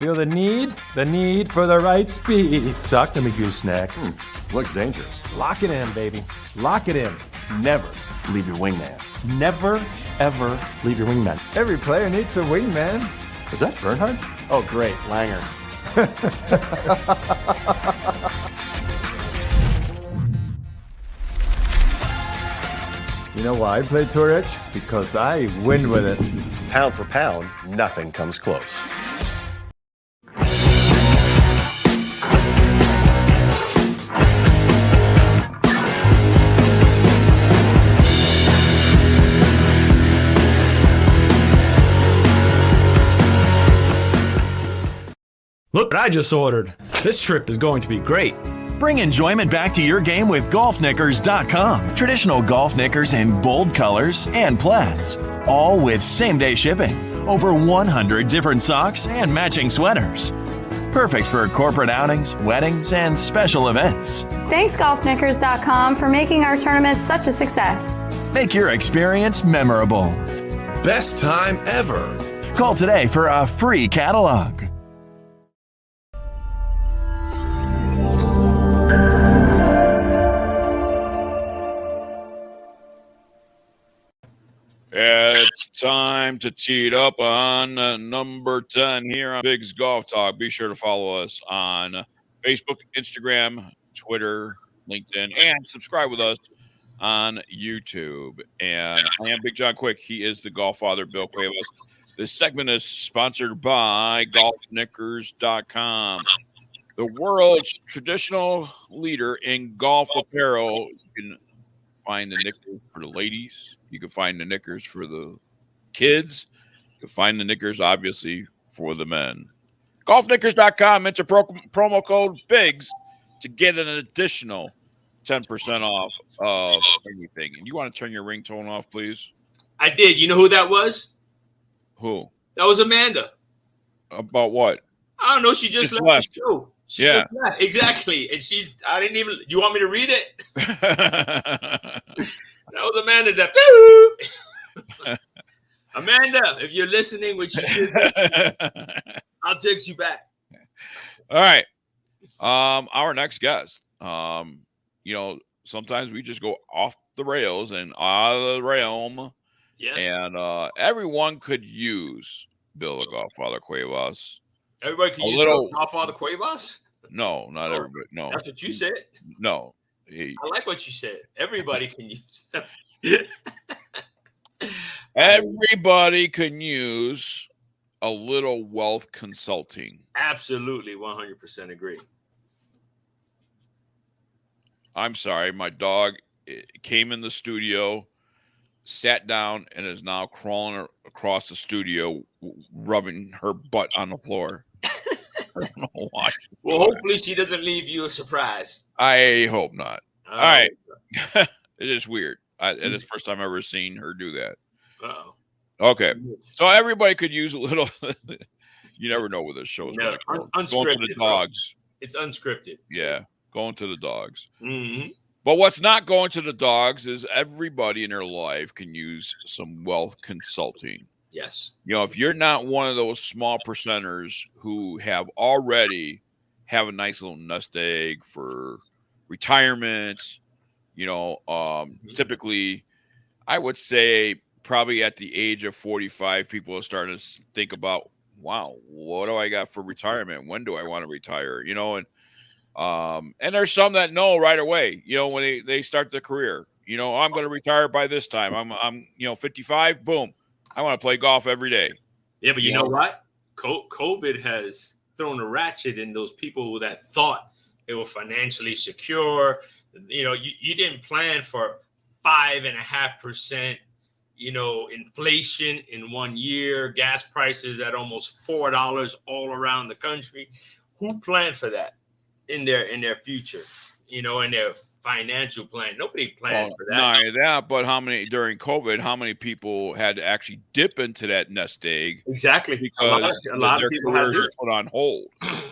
Feel the need for the right speed. Talk to me, gooseneck. Looks dangerous. Lock it in, baby. Lock it in. Never leave your wingman. Never, ever leave your wingman. Every player needs a wingman. Is that Bernhard? Oh, great. Langer. You know why I play Tour Edge? Because I win with it. Pound for pound, nothing comes close. Look what I just ordered. This trip is going to be great. Bring enjoyment back to your game with golfknickers.com. Traditional golf knickers in bold colors and plaids, all with same-day shipping. Over 100 different socks and matching sweaters. Perfect for corporate outings, weddings, and special events. Thanks, golfknickers.com, for making our tournament such a success. Make your experience memorable. Best time ever. Call today for a free catalog. It's time to tee it up on number 10 here on Big's Golf Talk. Be sure to follow us on Facebook, Instagram, Twitter, LinkedIn, and subscribe with us on YouTube. And I am Big John Quick. He is the golf father, Bill Cuevas. This segment is sponsored by golfknickers.com, the world's traditional leader in golf apparel. You can find the knickers for the ladies. You can find the knickers for the kids. You can find the knickers, obviously, for the men. Golfknickers.com. Enter promo code BIGS to get an additional 10% off of anything. And you want to turn your ringtone off, please? I did. You know who that was? Who? That was Amanda. About what? I don't know. She just left the show. She yeah. just left. Exactly. And I didn't even, you want me to read it? That was Amanda. Amanda, if you're listening, which you should be, I'll text you back. All right. Our next guest. Sometimes we just go off the rails and out of the realm. Yes. And everyone could use Bill the Godfather Cuevas. Everybody can use Bill the Godfather Cuevas? No, not everybody. No. That's what you said? No. I like what you said. Everybody can use them. Everybody can use a little wealth consulting. Absolutely, 100% agree. I'm sorry, my dog came in the studio, sat down, and is now crawling across the studio, rubbing her butt on the floor. I don't know why. Well, hopefully she doesn't leave you a surprise. I hope not. All right. It is weird. It is the first time I've ever seen her do that. Uh-oh. Okay. So everybody could use a little. You never know where this show is going to go. Unscripted. Going to the dogs. It's unscripted. Yeah. Going to the dogs. Mm-hmm. But what's not going to the dogs is everybody in their life can use some wealth consulting. Yes. If you're not one of those small percenters who have already have a nice little nest egg for retirement, typically I would say probably at the age of 45, people are starting to think about, wow, what do I got for retirement? When do I want to retire? And there's some that know right away, when they start their career, I'm going to retire by this time. I'm 55, boom. I want to play golf every day. Yeah, but you know what? COVID has thrown a ratchet in those people that thought they were financially secure. You didn't plan for 5.5%, inflation in 1 year, gas prices at almost $4 all around the country. Who planned for that in their future, in their financial plan? Nobody planned for that. Not only that, but during COVID, how many people had to actually dip into that nest egg? Exactly. Because a lot their of people careers had are put on hold.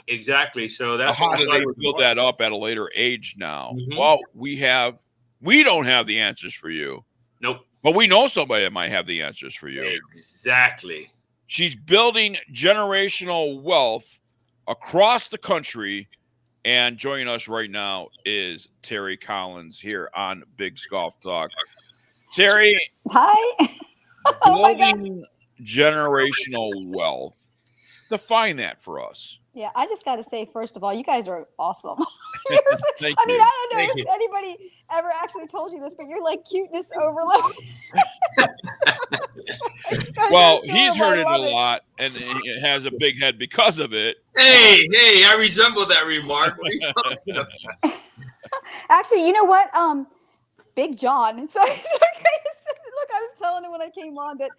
Exactly. So that's how do they build that up at a later age now? Mm-hmm. Well, we don't have the answers for you. Nope. But we know somebody that might have the answers for you. Exactly. She's building generational wealth across the country. And joining us right now is Terry Collins here on Big's Golf Talk. Terry, Hi. Oh my God. building generational wealth. Define that for us. Yeah, I just got to say, first of all, you guys are awesome. Thank I mean, you. I don't know Thank if you. anybody ever actually told you this, but you're like cuteness overload. Well, he's heard it a lot, and he has a big head because of it. Hey, I resemble that remark. What are you talking about? Actually, you know what? Big John. Sorry. Look, I was telling him when I came on that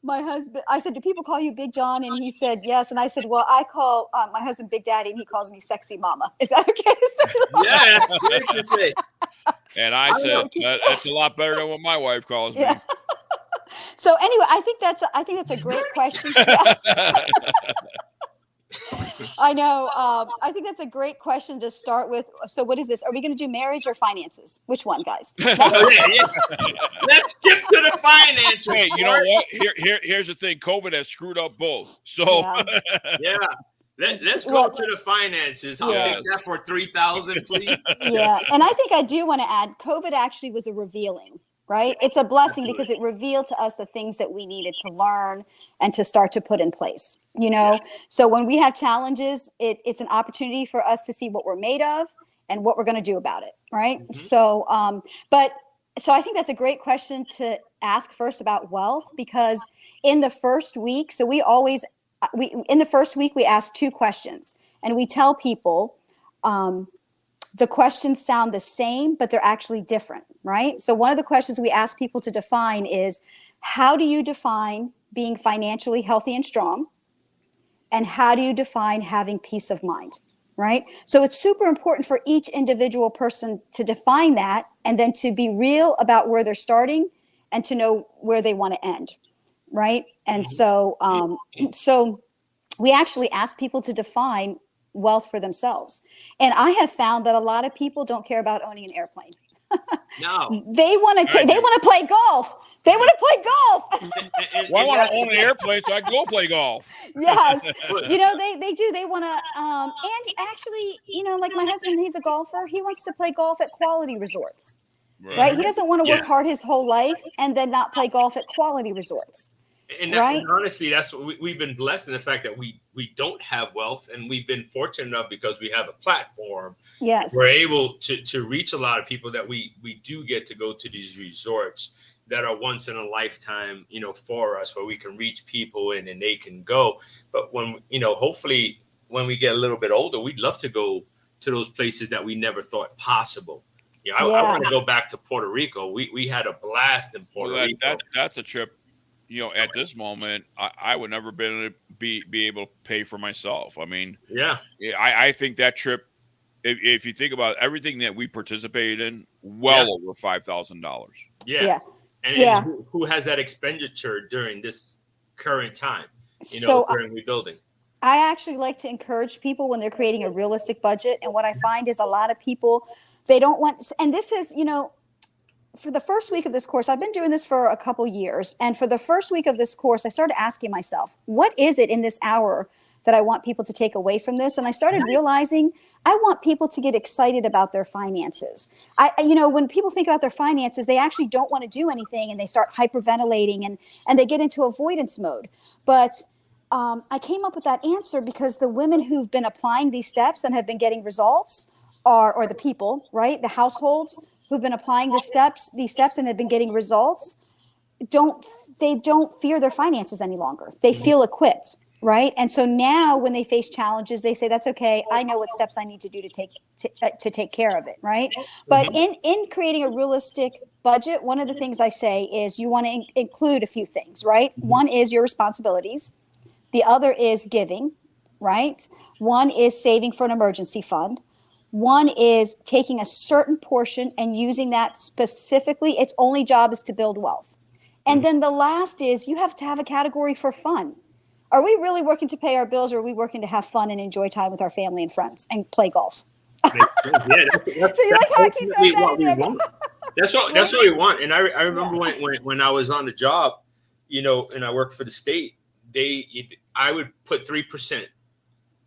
my husband, I said, do people call you Big John? And he said, yes. And I said, well, I call my husband Big Daddy, and he calls me Sexy Mama. Is that okay to say? Yeah, that's great to say. And I said, that's a lot better than what my wife calls me. Yeah. So anyway, I think that's a great question. I know. I think that's a great question to start with. So what is this? Are we going to do marriage or finances? Which one, guys? Yeah. Let's skip to the finances. Hey, you know what? Here's the thing. COVID has screwed up both. So Yeah. Let's go to the finances. I'll take that for 3,000, please. Yeah, and I think I do want to add, COVID actually was a revealing, right? It's a blessing because it revealed to us the things that we needed to learn and to start to put in place, you know? So when we have challenges, it's an opportunity for us to see what we're made of and what we're going to do about it, right? Mm-hmm. So, so I think that's a great question to ask first about wealth, because in the first week, so in the first week, we ask 2 questions, and we tell people the questions sound the same, but they're actually different, right? So one of the questions we ask people to define is, how do you define being financially healthy and strong? And how do you define having peace of mind, right? So it's super important for each individual person to define that, and then to be real about where they're starting and to know where they want to end, right? And so we actually ask people to define wealth for themselves. And I have found that a lot of people don't care about owning an airplane. No. They want to play golf. They want to play golf. Well, I want to own an airplane so I can go play golf. Yes. You know, they do. They want to, and actually, you know, like my husband, he's a golfer. He wants to play golf at quality resorts, right? He doesn't want to work hard his whole life and then not play golf at quality resorts. And honestly, that's what we've been blessed in the fact that we don't have wealth, and we've been fortunate enough because we have a platform. Yes, we're able to reach a lot of people that we do get to go to these resorts that are once in a lifetime, you know, for us, where we can reach people and they can go. But when, you know, hopefully when we get a little bit older, we'd love to go to those places that we never thought possible. You know, I want to go back to Puerto Rico. We had a blast in Puerto Rico. That's a trip. You know, at this moment, I would never be able to pay for myself. I mean, I think that trip, if you think about everything that we participated in, over $5,000. Yeah. And who has that expenditure during this current time, you know, during rebuilding? I actually like to encourage people when they're creating a realistic budget. And what I find is a lot of people, they don't want, and this is, you know, for the first week of this course, I've been doing this for a couple years. And for the first week of this course, I started asking myself, what is it in this hour that I want people to take away from this? And I started realizing I want people to get excited about their finances. You know, when people think about their finances, they actually don't want to do anything, and they start hyperventilating and they get into avoidance mode. But I came up with that answer because the women who've been applying these steps and have been getting results or the people, right? The households who've been applying these steps and have been getting results, don't fear their finances any longer. They feel equipped, right? And so now when they face challenges, they say, that's okay. I know what steps I need to do to take care of it, right? But in creating a realistic budget, one of the things I say is you want to include a few things, right? One is your responsibilities. The other is giving, right? One is saving for an emergency fund. One is taking a certain portion and using that specifically. Its only job is to build wealth. And then the last is you have to have a category for fun. Are we really working to pay our bills, or are we working to have fun and enjoy time with our family and friends and play golf? So you like how I keep throwing that in there? That's what we want. And I remember when I was on the job, you know, and I worked for the state, I would put 3%,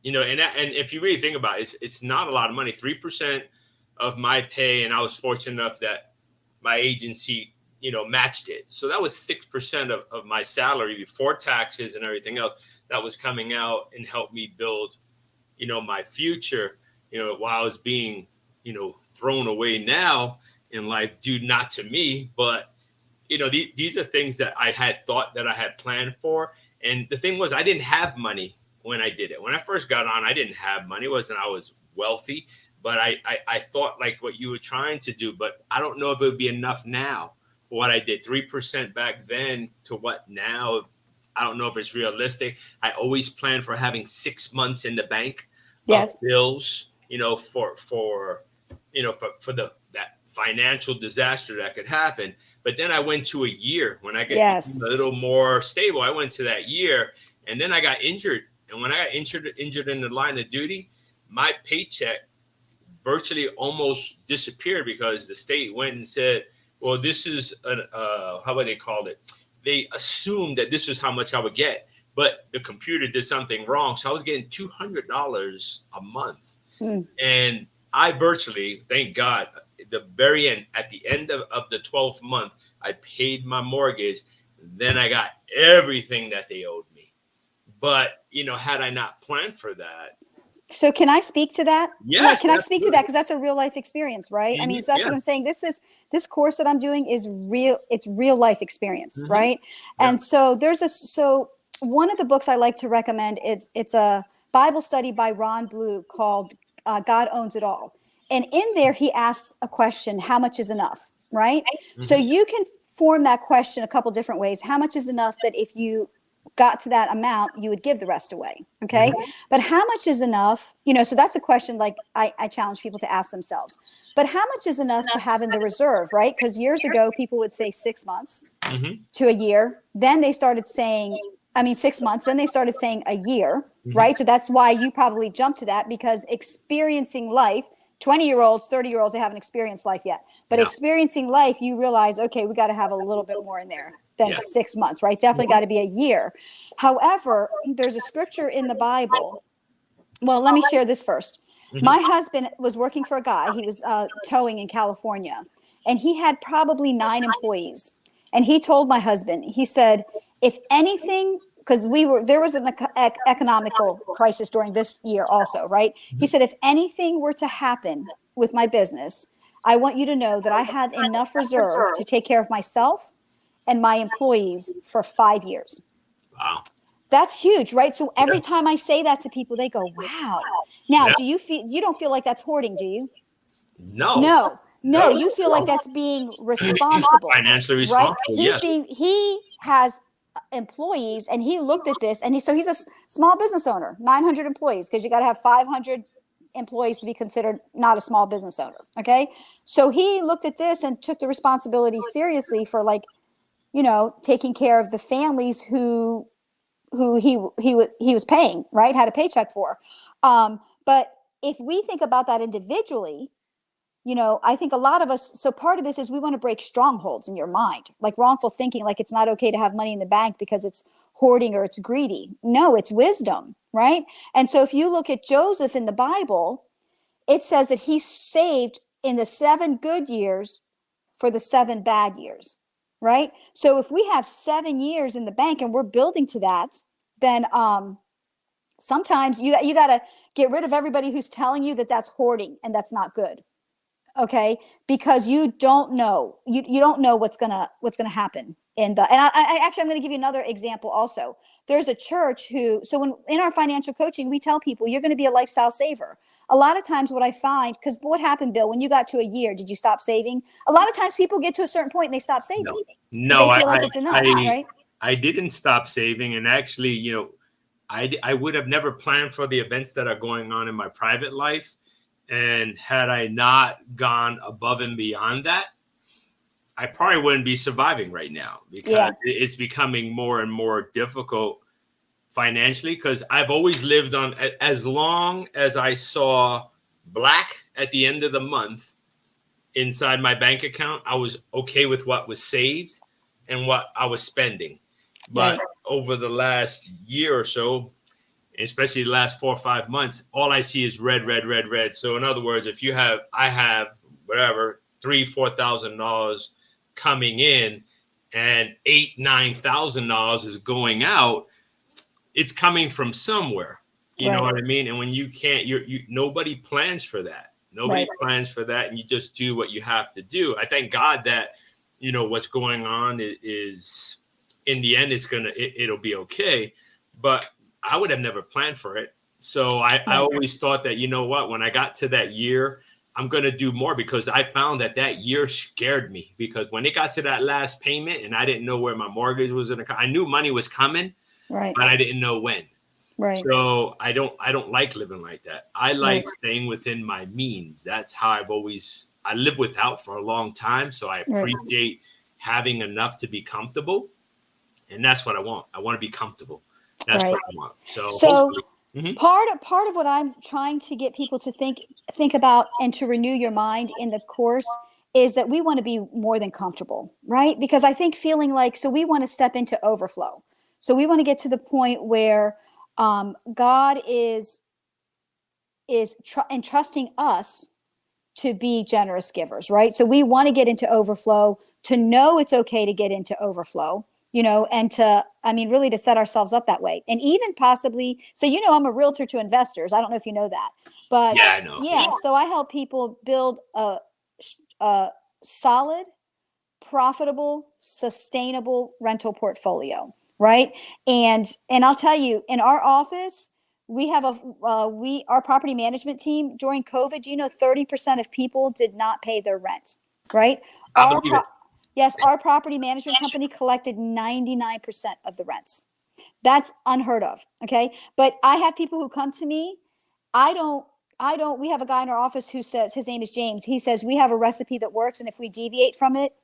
you know, and if you really think about it, it's not a lot of money, 3% of my pay. And I was fortunate enough that my agency, you know, matched it. So that was 6% of my salary before taxes and everything else that was coming out and helped me build, you know, my future, you know, while I was being, you know, thrown away now in life due not to me. But, you know, these are things that I had thought that I had planned for. And the thing was, I didn't have money when I did it. When I first got on, I didn't have money. It wasn't I was wealthy, but I thought like what you were trying to do, but I don't know if it would be enough now. What I did 3% back then to what now, I don't know if it's realistic. I always planned for having 6 months in the bank of bills, you know, for that financial disaster that could happen. But then I went to a year when I get a little more stable. I went to that year, and then I got injured. And when I got injured in the line of duty, my paycheck virtually almost disappeared because the state went and said, well, this is how would they call it? They assumed that this is how much I would get, but the computer did something wrong. So I was getting $200 a month. And I virtually, thank God, the very end, at the end of the 12th month, I paid my mortgage. Then I got everything that they owed me. But, you know, had I not planned for that. So can I speak to that? Yes. Can I speak to that? Because that's a real life experience, right? I mean, so that's what I'm saying. This course that I'm doing is real. It's real life experience, right? And so so one of the books I like to recommend, it's a Bible study by Ron Blue called God Owns It All. And in there, he asks a question, how much is enough, right? So you can form that question a couple different ways. How much is enough that if you got to that amount, you would give the rest away. Okay. But how much is enough? You know, so that's a question like I challenge people to ask themselves. But how much is enough to have in the reserve, right? Because years ago, people would say 6 months to a year. Then they started saying, 6 months. Then they started saying a year, right? So that's why you probably jumped to that, because experiencing life, 20-year-olds, 30-year-olds, they haven't experienced life yet. But experiencing life, you realize, okay, we got to have a little bit more in there than 6 months, right? Definitely got to be a year. However, there's a scripture in the Bible. Well, let me share this first. My husband was working for a guy. He was towing in California, and he had probably 9 employees. And he told my husband, he said, if anything, because there was an economical crisis during this year also, right? He said, if anything were to happen with my business, I want you to know that I have enough reserve to take care of myself and my employees for 5 years. Wow. That's huge, right? So every time I say that to people, they go, wow. Now, do you don't feel like that's hoarding, do you? No. No, you feel like that's being responsible. Financially responsible, right? He has employees, and he looked at this, and he's a small business owner, 900 employees, because you got to have 500 employees to be considered not a small business owner. Okay. So he looked at this and took the responsibility seriously for, like, you know, taking care of the families who he was paying, right? Had a paycheck for. But if we think about that individually, you know, I think a lot of us, so part of this is we want to break strongholds in your mind, like wrongful thinking, like it's not okay to have money in the bank because it's hoarding or it's greedy. No, it's wisdom, right? And so if you look at Joseph in the Bible, it says that he saved in the 7 good years for the 7 bad years, right? So if we have 7 years in the bank and we're building to that, then sometimes you got to get rid of everybody who's telling you that that's hoarding and that's not good. Okay, because you don't know, you don't know what's gonna happen I'm going to give you another example also. There's a church so in our financial coaching, we tell people you're going to be a lifestyle saver. A lot of times what I find, because what happened, Bill, when you got to a year, did you stop saving? A lot of times people get to a certain point and they stop saving. No, they feel like it's enough, right? I didn't stop saving, and actually, you know, I would have never planned for the events that are going on in my private life. And had I not gone above and beyond that, I probably wouldn't be surviving right now, because it's becoming more and more difficult financially, because I've always lived on, as long as I saw black at the end of the month inside my bank account, I was okay with what was saved and what I was spending. But over the last year or so, especially the last 4 or 5 months, all I see is red, red, red, red. So in other words, if I have whatever, $3,000-$4,000 coming in and $8,000-$9,000 is going out, it's coming from somewhere. You know what I mean? And when you can't, nobody plans for that. Nobody plans for that, and you just do what you have to do. I thank God that, what's going on is in the end, it'll be okay. But I would have never planned for it. So I always thought that, when I got to that year, I'm going to do more, because I found that year scared me, because when it got to that last payment and I didn't know where my mortgage was going to come, I knew money was coming, but I didn't know when. Right. So I don't like living like that. I like staying within my means. That's how I lived without for a long time. So I appreciate having enough to be comfortable. And that's what I want. I want to be comfortable. That's what I want. So part of what I'm trying to get people to think about and to renew your mind in the course is that we want to be more than comfortable, right? Because I think feeling like, so we want to step into overflow. So we want to get to the point where God is entrusting us to be generous givers, right? So we want to get into overflow, to know it's okay to get into overflow, and really to set ourselves up that way. And even possibly, so, I'm a realtor to investors. I don't know if you know that, but yeah, I know. Yeah. So I help people build a solid, profitable, sustainable rental portfolio. Right. And I'll tell you, in our office, we have our property management team during COVID, 30% of people did not pay their rent. Right. Yes. Our property management company collected 99% of the rents. That's unheard of. Okay. But I have people who come to me. We have a guy in our office who says, his name is James. He says, we have a recipe that works. And if we deviate from it,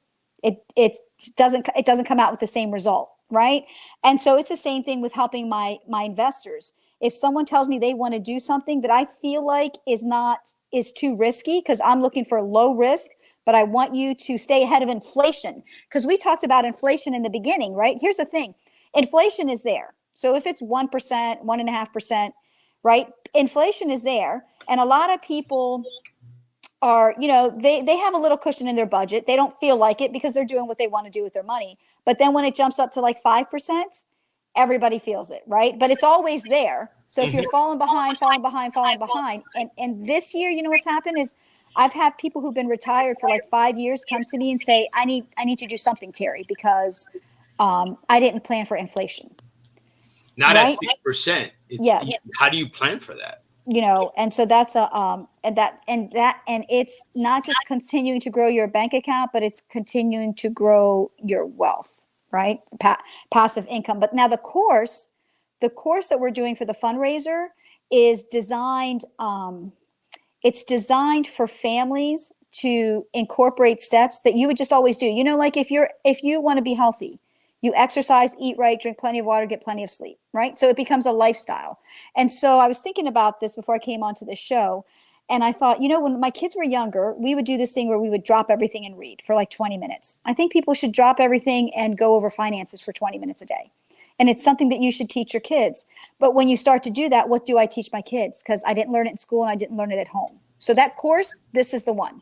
it doesn't come out with the same result. Right. And so it's the same thing with helping my investors. If someone tells me they want to do something that I feel like is too risky, because I'm looking for low risk, but I want you to stay ahead of inflation, because we talked about inflation in the beginning, right? Here's the thing. Inflation is there. So if it's 1%, 1.5%, right? Inflation is there. And a lot of people are, they have a little cushion in their budget. They don't feel like it because they're doing what they want to do with their money. But then when it jumps up to like 5%, everybody feels it, right? But it's always there. So if you're falling behind, and this year, what's happened is I've had people who've been retired for like 5 years come to me and say, I need to do something, Terry, because I didn't plan for inflation. Not at 6%. Yes. How do you plan for that? And so that's and it's not just continuing to grow your bank account, but it's continuing to grow your wealth, right? Passive income. But now the course that we're doing for the fundraiser is designed, it's designed for families to incorporate steps that you would just always do. Like if you want to be healthy, you exercise, eat right, drink plenty of water, get plenty of sleep, right? So it becomes a lifestyle. And so I was thinking about this before I came onto the show. And I thought, when my kids were younger, we would do this thing where we would drop everything and read for like 20 minutes. I think people should drop everything and go over finances for 20 minutes a day. And it's something that you should teach your kids. But when you start to do that, what do I teach my kids? Because I didn't learn it in school and I didn't learn it at home. So that course, this is the one.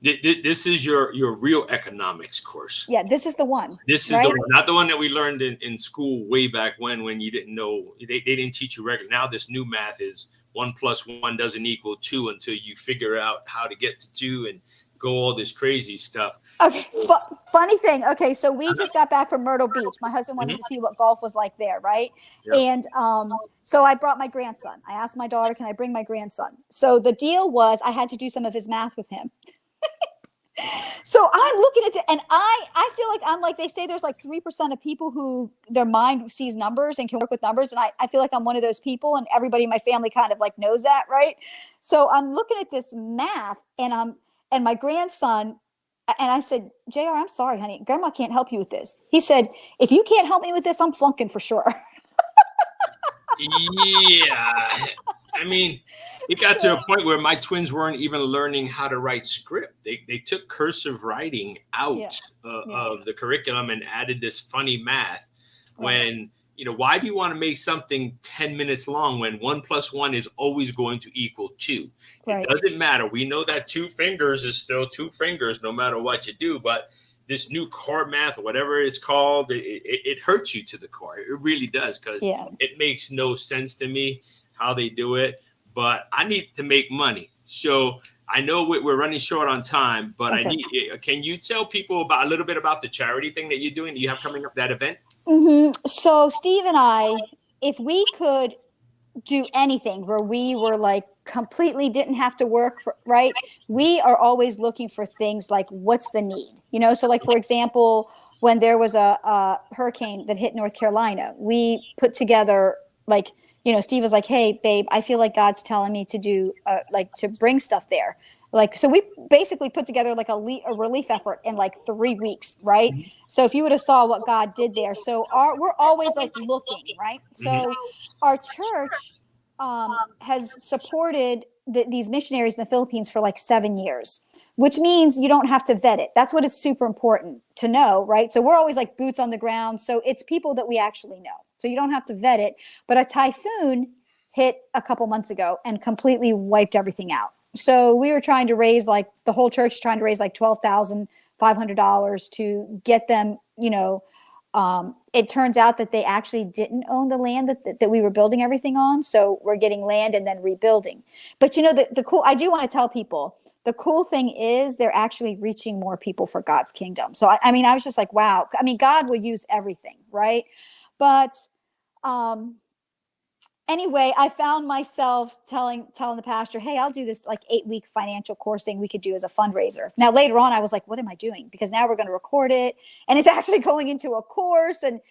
This is your real economics course. Yeah, this is the one. This is the one, not the one that we learned in school way back when you didn't know, they didn't teach you regular. Now this new math is 1 + 1 doesn't equal 2 until you figure out how to get to 2 and go all this crazy stuff. Okay, funny thing. Okay, so we just got back from Myrtle Beach. My husband wanted to see what golf was like there, right? Yep. And so I brought my grandson. I asked my daughter, can I bring my grandson? So the deal was I had to do some of his math with him. So I'm looking at it, and I feel like I'm like, they say there's like 3% of people who their mind sees numbers and can work with numbers. And I feel like I'm one of those people, and everybody in my family kind of like knows that, right? So I'm looking at this math, and my grandson, and I said, JR, I'm sorry, honey, grandma can't help you with this. He said, if you can't help me with this, I'm flunking for sure. Yeah. I mean, it got to a point where my twins weren't even learning how to write script. They took cursive writing out of the curriculum and added this funny math when why do you want to make something 10 minutes long when 1 + 1 is always going to equal 2? Right. It doesn't matter. We know that 2 fingers is still 2 fingers no matter what you do. But this new core math, or whatever it's called, it hurts you to the core. It really does, because it makes no sense to me how they do it. But I need to make money. So I know we're running short on time, but can you tell people a little bit about the charity thing that you're doing? Do you have coming up, that event? Mm-hmm. So Steve and I, if we could do anything where we were like completely didn't have to work for, right? We are always looking for things like, what's the need? So like, for example, when there was a hurricane that hit North Carolina, we put together like, Steve was like, hey, babe, I feel like God's telling me to do to bring stuff there. So we basically put together like a relief effort in like 3 weeks, right? Mm-hmm. So if you would have saw what God did there. So we're always like looking, right? So our church has supported these missionaries in the Philippines for like 7 years, which means you don't have to vet it. That's what it's super important to know, right? So we're always like boots on the ground. So it's people that we actually know. So you don't have to vet it. But a typhoon hit a couple months ago and completely wiped everything out. So we were trying to raise the whole church trying to raise like $12,500 to get them, it turns out that they actually didn't own the land that we were building everything on. So we're getting land and then rebuilding. But the cool, I do want to tell people, the cool thing is they're actually reaching more people for God's kingdom. So I was just like, wow. God will use everything, right? But anyway, I found myself telling the pastor, hey, I'll do this like 8-week financial course thing we could do as a fundraiser. Now, later on, I was like, what am I doing? Because now we're going to record it and it's actually going into a course. And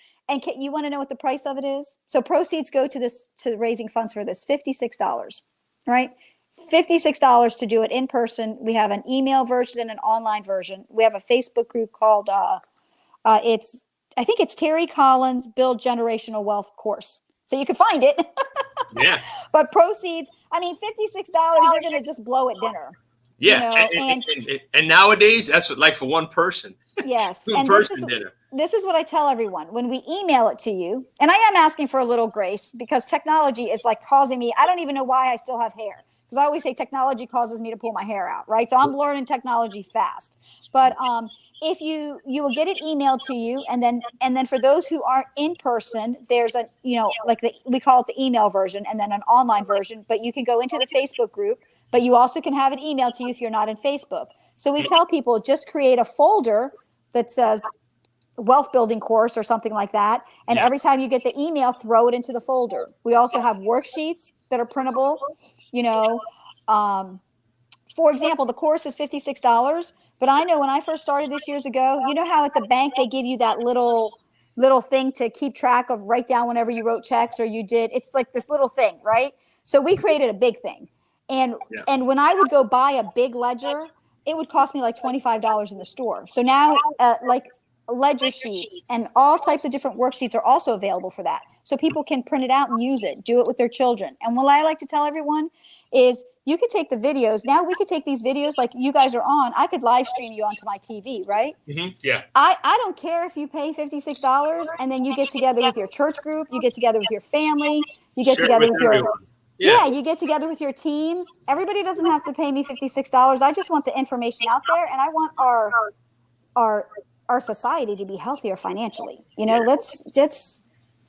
you want to know what the price of it is? So proceeds go to raising funds for this, $56, right? $56 to do it in person. We have an email version and an online version. We have a Facebook group called, I think it's Terry Collins Build Generational Wealth Course. So you can find it. Yeah. But proceeds, $56, you're going to just blow at dinner. Yeah. And nowadays, that's like for one person. Yes. And dinner. This is what I tell everyone. When we email it to you, and I am asking for a little grace because technology is like causing me, I don't even know why I still have hair. Because I always say technology causes me to pull my hair out, right? So I'm learning technology fast. But if you will get it emailed to you, and then for those who aren't in person, there's we call it the email version, and then an online version. But you can go into the Facebook group, but you also can have it emailed to you if you're not in Facebook. So we tell people just create a folder that says wealth building course or something like that. And every time you get the email, throw it into the folder. We also have worksheets that are printable. For example, the course is $56, but I know when I first started this years ago, you know how at the bank they give you that little thing to keep track of, write down whenever you wrote checks or you did. It's like this little thing, right? So we created a big thing. And when I would go buy a big ledger, it would cost me like $25 in the store. So now ledger sheets and all types of different worksheets are also available for that. So people can print it out and use it, do it with their children. And what I like to tell everyone is you could take the videos. Now we could take these videos like you guys are on. I could live stream you onto my TV, right? Mm-hmm. Yeah. I don't care if you pay $56 and then you get together with your church group, you get together with your family, you get together with your you get together with your teams. Everybody doesn't have to pay me $56. I just want the information out there, and I want our society to be healthier financially.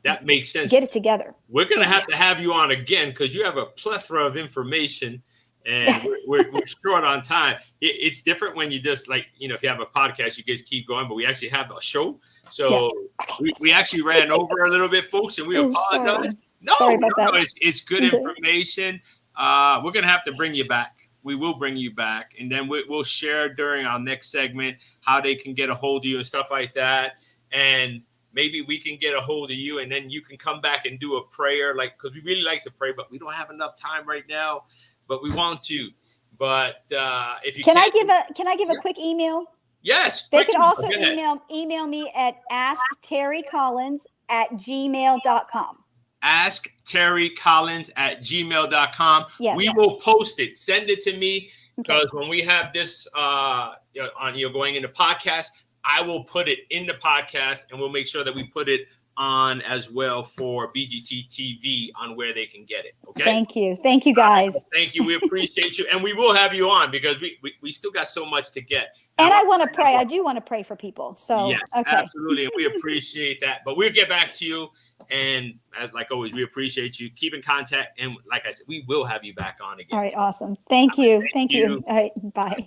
That makes sense. Get it together. We're going to have you on again because you have a plethora of information and we're short on time. It's different when you just if you have a podcast, you guys keep going, but we actually have a show. So we actually ran over a little bit, folks, and we apologize. Sorry about that. It's good information. We're going to have to bring you back. We will bring you back, and then we'll share during our next segment how they can get a hold of you and stuff like that. And maybe we can get a hold of you, and then you can come back and do a prayer, because we really like to pray, but we don't have enough time right now. But we want to. But if you can I give a quick email? Yes. They can also email me at askterrycollins@gmail.com. askterrycollins@gmail.com. Yes. We will post it. Send it to me because when we have this going into podcast, I will put it in the podcast and we'll make sure that we put it on as well for BGT-TV on where they can get it. Okay. Thank you guys. Thank you. We appreciate you, and we will have you on because we still got so much to get. And I want to pray. I do want to pray for people. So yes, okay. absolutely, and we appreciate that. But we'll get back to you, and as like always, we appreciate you. Keep in contact, and like I said, we will have you back on again. All right, awesome. Thank you. Thank you. All right, bye.